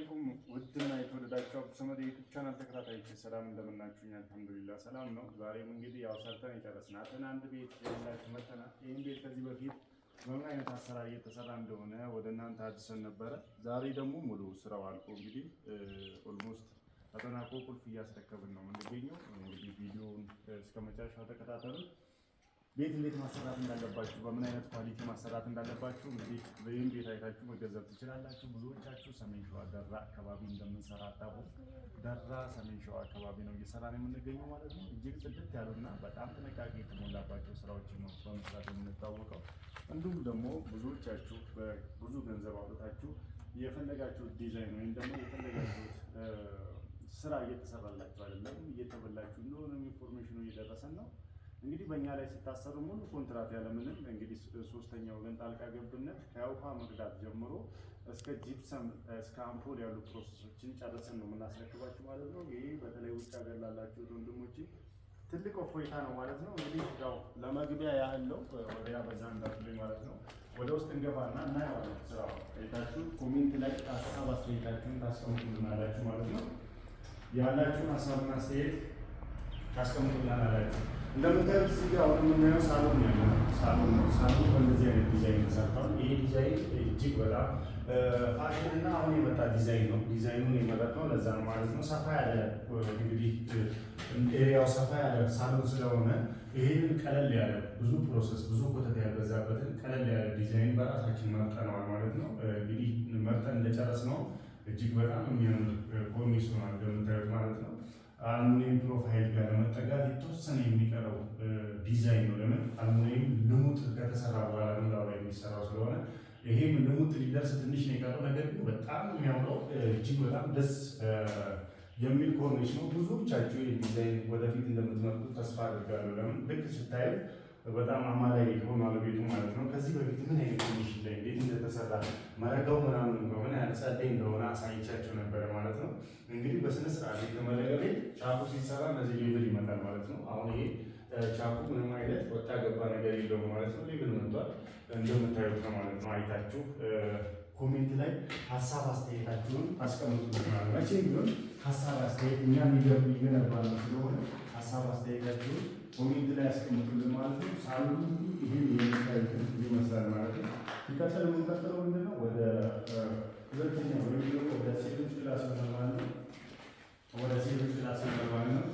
ውድና የተወደዳችሁ ሰመድ የዩቲዩብ ቻናል ተከታታዮች ሰላም እንደምናችሁ? አልሐምዱሊላህ ሰላም ነው። ዛሬም እንግዲህ ያው ሰርተን የጨረስናትን አንድ ቤት ይዘንላችሁ መጥተናል። ይህን ቤት ከዚህ በፊት በምን አይነት አሰራር እየተሰራ እንደሆነ ወደ እናንተ አድርሰን ነበረ። ዛሬ ደግሞ ሙሉ ስራው አልቆ እንግዲህ ኦልሞስት ተጠናቆ ቁልፍ እያስረከብን ነው የምንገኘው። እንግዲህ ቪዲዮውን እስከ መጨረሻው ተከታተሉ። ቤት እንዴት ማሰራት እንዳለባችሁ፣ በምን አይነት ኳሊቲ ማሰራት እንዳለባችሁ እንግዲህ በይህን ቤት አይታችሁ መገንዘብ ትችላላችሁ። ብዙዎቻችሁ ሰሜን ሸዋ ደራ አካባቢ እንደምንሰራ አጣቡ። ደራ ሰሜን ሸዋ አካባቢ ነው እየሰራን የምንገኘው ማለት ነው። እጅግ ጽድት ያሉና በጣም ጥንቃቄ የተሞላባቸው ስራዎችን ነው በመስራት የምንታወቀው። እንዲሁም ደግሞ ብዙዎቻችሁ በብዙ ገንዘብ አውጥታችሁ የፈለጋችሁት ዲዛይን ወይም ደግሞ የፈለጋችሁት ስራ እየተሰራላችሁ አይደለም፣ እየተበላችሁ እንደሆነ ኢንፎርሜሽኑ እየደረሰን ነው። እንግዲህ በእኛ ላይ ስታሰሩ ሙሉ ኮንትራት ያለምንም እንግዲህ ሶስተኛ ወገን ጣልቃ ገብነት ከውሃ መቅዳት ጀምሮ እስከ ጂፕሰም እስከ አምፖል ያሉ ፕሮሰሶችን ጨርሰን ነው የምናስረክባችሁ ማለት ነው። ይህ በተለይ ውጭ ሀገር ላላችሁ ወንድሞች ትልቅ እፎይታ ነው ማለት ነው። እንግዲህ ያው ለመግቢያ ያህል ነው ወዲያ በዛ እንዳትሉኝ ማለት ነው። ወደ ውስጥ እንገባና እናየዋለን። ስራው አይታችሁ ኮሜንት ላይ ሀሳብ አስተያየታችሁን ታስቀምጡልናላችሁ ማለት ነው። ያላችሁን ሀሳብና አስተያየት ታስቀምጡልናላችሁ። እንደምታዩት እዚህ ጋር አሁን የምናየው ሳሎን ያለ ሳሎን ነው። ሳሎን በእንደዚህ አይነት ዲዛይን ተሰርቷል። ይሄ ዲዛይን እጅግ በጣም ፋሽን እና አሁን የመጣ ዲዛይን ነው። ዲዛይኑን የመረጥነው ለዛ ነው ማለት ነው። ሰፋ ያለ እንግዲህ ኤሪያው ሰፋ ያለ ሳሎን ስለሆነ ይሄንን ቀለል ያለ ብዙ ፕሮሰስ ብዙ ኮተት ያልበዛበትን ቀለል ያለ ዲዛይን በራሳችን መርጠነዋል ማለት ነው። እንግዲህ መርጠን እንደጨረስነው እጅግ በጣም የሚያምር ኮርኒስ ሆኗል እንደምታዩት ማለት ነው። አልሙኒየም ፕሮፋይል ጋር ለመጠጋት የተወሰነ የሚቀረው ዲዛይን ነው። ለምን አልሙኒየም ልሙጥ ከተሰራ በኋላ ምላው ላይ የሚሰራው ስለሆነ ይሄም ልሙጥ ሊደርስ ትንሽ ነው የቀረው። ነገር ግን በጣም የሚያምረው እጅግ በጣም ደስ የሚል ኮርኒስ ነው። ብዙዎቻችሁ ዲዛይን ወደፊት እንደምትመርጡት ተስፋ አድርጋለሁ። ለምን ልክ ስታዩት በጣም አማላይ ሆኗል ቤቱ ማለት ነው። ከዚህ በፊት ምን አይነት ትንሽ ላይ እንዴት እንደተሰራ መረጋው ምናምን ምን ያህል ጸደይ እንደሆነ አሳይቻቸው ነበረ ማለት ነው። እንግዲህ በስነ ስርዓት የተመረገ ቤት ቻፑ ሲሰራ እነዚህ ሌብል ይመጣል ማለት ነው። አሁን ይሄ ቻፑ ምንም አይነት ወጣ ገባ ነገር የለውም ማለት ነው። ሌብል መጥቷል እንደምታዩት ነው ማለት ነው። አይታችሁ ኮሜንት ላይ ሀሳብ አስተያየታችሁን አስቀምጡልናል። መቼም ቢሆን ሀሳብ አስተያየት እኛ ይገነባል ስለሆነ ሀሳብ አስተያየታችሁን ኮሜንት ላይ ያስቀምጡልን ማለት ነው። ሳሎኑ ይህን የሚታዩት ይመስላል ማለት ነው። ሲቀጥል የምንቀጥለው ምንድነው ወደ ሁለተኛ ወይም ደግሞ ወደ ሴቶች ክላስ ማለት ነው። ወደ ሴቶች ክላስ ማለት ነው።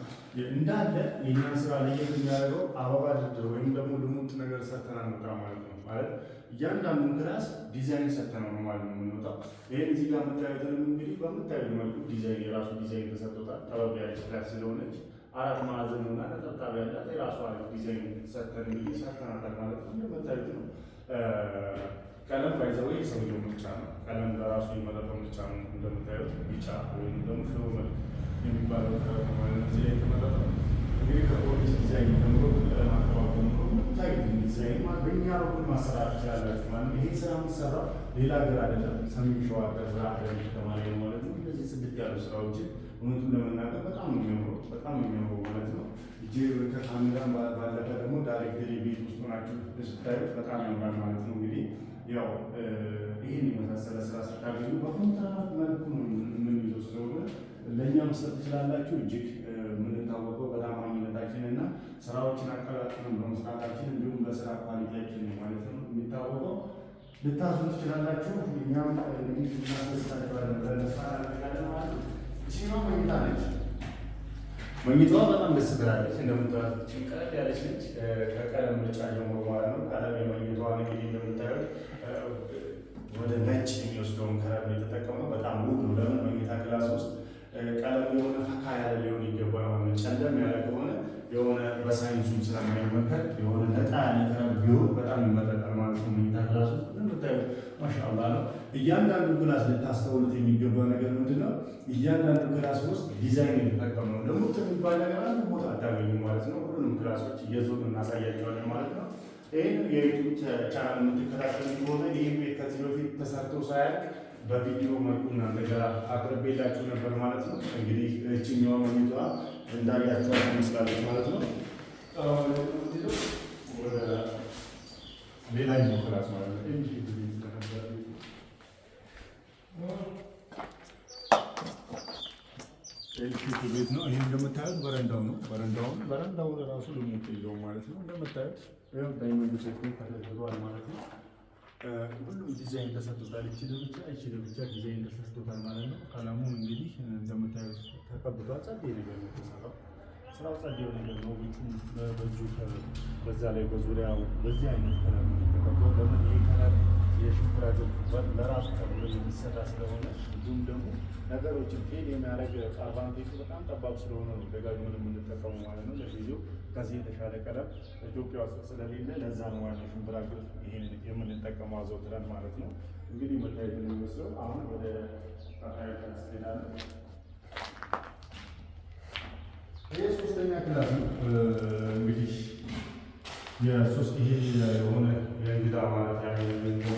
እንዳለ የእኛን ስራ ለየት የሚያደርገው አበባ ድርድር ወይም ደግሞ ልሙጥ ነገር ሰርተን አንወጣም ማለት ነው። ማለት እያንዳንዱን ክላስ ዲዛይን ሰርተነው ነው ማለት ነው የምንወጣው። ይህን እዚህ ጋር የምታዩትንም እንግዲህ በምታዩት መልኩ ዲዛይን የራሱ ዲዛይን ተሰጥቶታል። ጠበብ ያለች ክላስ ስለሆነች አራት ማዕዘን ሆና ነጠብጣብ ያላት የራሷ ዲዛይን ሰርተን እንግዲህ ሰርተናታል ማለት ነው። እንደምታዩት ነው። ቀለም ባይዘው የሰውየው ምርጫ ነው። ቀለም ለራሱ የመረጠው ምርጫ ነው። እንደምታዩት ቢጫ ወይም ደግሞ ሽሮ መልክ የሚባለው እዚህ ላይ የተመረጠው እንግዲህ ከፖሊስ ዲዛይን ጀምሮ ቀለም አካባቢ ጀምሮ የምታዩት ዲዛይን በእኛ በኩል ማሰራት ትችላላችሁ ማለት ነው። ይሄ ስራ የሚሰራው ሌላ ሀገር አይደለም፣ ሰሜን ሸዋ ደራ ከተማ ላይ ነው ማለት ነው። እንደዚህ ጽድት ያሉ ስራዎችን እውነቱን ለመናገር በጣም ነው የሚያምረው፣ በጣም ነው የሚያምረው ማለት ነው። እጅግ ከካሜራ ባለፈ ደግሞ ዳይሬክተሪ ቤት ውስጥ ሆናችሁ ስታዩት በጣም ያምራል ማለት ነው። እንግዲህ ያው ይህን የመሳሰለ ስራ ስታገኙ በኮንትራት መልኩ ነው የምንይዘው ስለሆነ ለእኛ መስጠት ትችላላችሁ። እጅግ የምንታወቀው በታማኝነታችን እና ስራዎችን አቀላጥፈን በመስራታችን እንዲሁም በስራ ኳሊቲያችን ማለት ነው የሚታወቀው። ልታዙ ትችላላችሁ። እኛም እንግዲህ እናስደስታችኋለን ብለን ተስፋ እናደርጋለን ማለት ነው። ይችኛዋ መኝታ ነች። መኝታዋ በጣም ደስ ትላለች። እንደምታዩት ቀለል ያለች ነች። ከቀለም ምርጫ ጀምሮ ማለት ነው። ቀለም የመኝታዋን እንግዲህ እንደምታዩት ወደ ነጭ የሚወስደውን ከለር የተጠቀመው በጣም ውብ ነው። ለምን መኝታ ክላስ ውስጥ ቀለም የሆነ ፈካ ያለ ሊሆን ይገባል ማለት ነው። ጨለም ያለ ከሆነ የሆነ በሳይንሱም ስለማይመከር የሆነ ነጣ ያለ ከለር ቢሆን በጣም ይመረጣል ማለት ነው። መኝታ ክላስ ውስጥ እንደምታዩት ማሻአላ ነው። እያንዳንዱ ክላስ ልታስተውሉት የሚገባ ነገር ምንድነው? እያንዳንዱ ክላስ ውስጥ ዲዛይን የተጠቀም ነው። ደግሞ የሚባል ነገር አንድ ቦታ አታገኙም ማለት ነው። ሁሉንም ክላሶች እየዞር እናሳያቸዋለን ማለት ነው። ይህን የዩቱብ ቻናል የምትከታተሉ ከሆነ ይህ ቤት ከዚህ በፊት ተሰርቶ ሳያልቅ በቪዲዮ መልኩ እናንተ ጋር አቅርቤላችሁ ነበር ማለት ነው። እንግዲህ እችኛዋ መኝቷ እንዳያችኋት ትመስላለች ማለት ነው። ወደ ሌላኛው ክላስ ማለት ነው። ኤሌክትሪክ ቤት ነው። ይሄ እንደምታዩት በረንዳው ነው። በረንዳውን ራሱ ልሙጥ የለውም ማለት ነው። እንደምታዩት ይኸው ዳይመንድ ሴት ተደርጓል ማለት ነው። ሁሉም ዲዛይን ተሰጥቶታል። ይችል ብቻ ዲዛይን ተሰጥቶታል ማለት ነው። ቀለሙ እንግዲህ እንደምታዩት ተቀብቷል። ጸዴ ነገር ነው የተሰራው። ስራው ጸዴ ነገር ነው። ቤቱም በዙ በዛ ላይ በዙሪያው በዚህ አይነት ከለር ነው የተቀባው። ለምን ይሄ ከለር የሽንኩራ ለራሱ ተብሎ የሚሰራ ስለሆነ እንዲሁም ደግሞ ነገሮችን ፌል የሚያደርግ አድቫንቴጁ በጣም ጠባብ ስለሆነ ነው ደጋግመን የምንጠቀሙ ማለት ነው። ለጊዜው ከዚህ የተሻለ ቀለም ኢትዮጵያ ውስጥ ስለሌለ ለዛ ነው ማለት ነው ሽንብራ ግርፍ ይሄን የምንጠቀመው አዘውትረን ማለት ነው። እንግዲህ መታየት የሚመስለው አሁን ወደ ቀጣዩ ክላስ እንሄዳለን። ይህ ሶስተኛ ክላስ ነው። እንግዲህ ይሄ የሆነ የእንግዳ ማረፊያ ደግሞ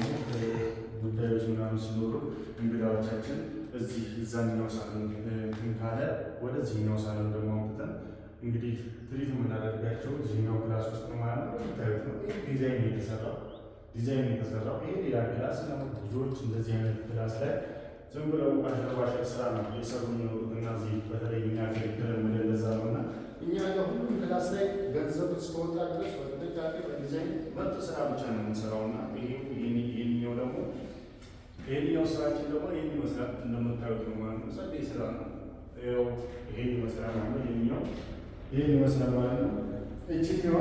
ጉዳዮች ምናምን ሲኖሩ እንግዳዎቻችን እዚህ እዛኛው ሳሎን እንትን ካለ ወደዚህኛው ሳሎን ደግሞ አምጥተን እንግዲህ ትሪት የምናደርጋቸው እዚህኛው ክላስ ውስጥ ነው ማለት ነው። እንደምታዩት ነው። ይህ ዲዛይን የተሰራው ይሄ ሌላ ክላስ ነው። ብዙዎች እንደዚህ አይነት ክላስ ላይ ዝም ብለው አሸርባሸር ስራ ነው የሰሩ የሚኖሩት እና እዚህ በተለይ እኛ ክርክር የምንለዛ ነው እና እኛ ጋር ሁሉም ክላስ ላይ ገንዘብ እስከወጣ ድረስ በጥንቃቄ በዲዛይን ምርጥ ስራ ብቻ ነው የምንሰራው እና ይሄኛው ደግሞ ይሄኛው ስራችን ደግሞ ይህን ይመስላል። እንደምታዩት ነው ማለት ነው። ጸዴ ስራ ነው። ይሄን ይመስላል ማለት ነው። ይሄን ይመስላል ማለት ነው። እችኛዋ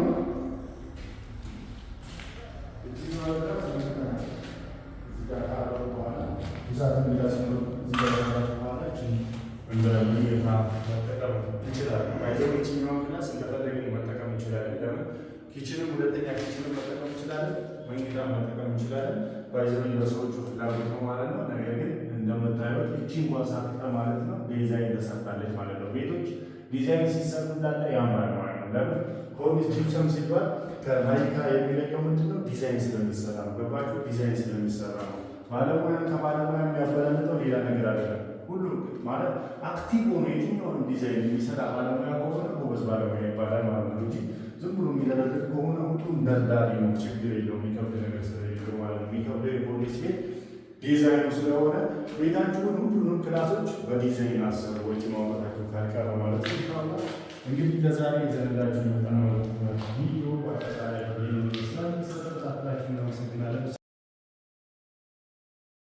ጋር ካረሩ በኋላ ብዛት ሚዳስኖ እዚህ ጋር በኋላ እንደ ሁኔታ መጠቀም እንችላለን። ባይዘው እችኛዋን ክላስ እንደፈለግን መጠቀም እንችላለን። ለምን ኪችንም ሁለተኛ ኪችንም መጠቀም እንችላለን፣ መኝታ መጠቀም እንችላለን። ባይዘው በሰዎቹ ፍላጎት ነው ማለት ነው። ነገር ግን እንደምታዩት እቺን ዋሳፍታ ማለት ነው ዲዛይን ተሰርታለች ማለት ነው። ቤቶች ዲዛይን ሲሰሩ እንዳለ ያምራል ማለት ነው። ለምን ኮርኒስ ጂፕሰም ሲባል ከማይካ የሚለየው ምንድነው? ዲዛይን ስለሚሰራ ነው። ገባችሁ? ዲዛይን ስለሚሰራ ነው። ባለሙያን ከባለሙያ የሚያበላልጠው ሌላ ነገር አይደለም። ሁሉም ማለት አክቲቭ ሆኖ የትኛውንም ዲዛይን የሚሰራ ባለሙያ ከሆነ ጎበዝ ባለሙያ ይባላል ማለት ነው እንጂ ዝም ብሎ የሚደረግት ከሆነ ሁሉም ደርዳሪ ነው። ችግር የለውም። የሚከብድ ነገር ስለሌለው ማለት ነው። የሚከብደው የኮርኒስ ቤት ዲዛይኑ ስለሆነ ቤታችሁን ሁሉንም ክላሶች በዲዛይን አሰሩ። ወጪ ማውጣታችሁ ካልቀረ ማለት ነው። እንግዲህ ለዛሬ የዘነላችሁ የመጣነው ቪዲዮ አጠቃላይ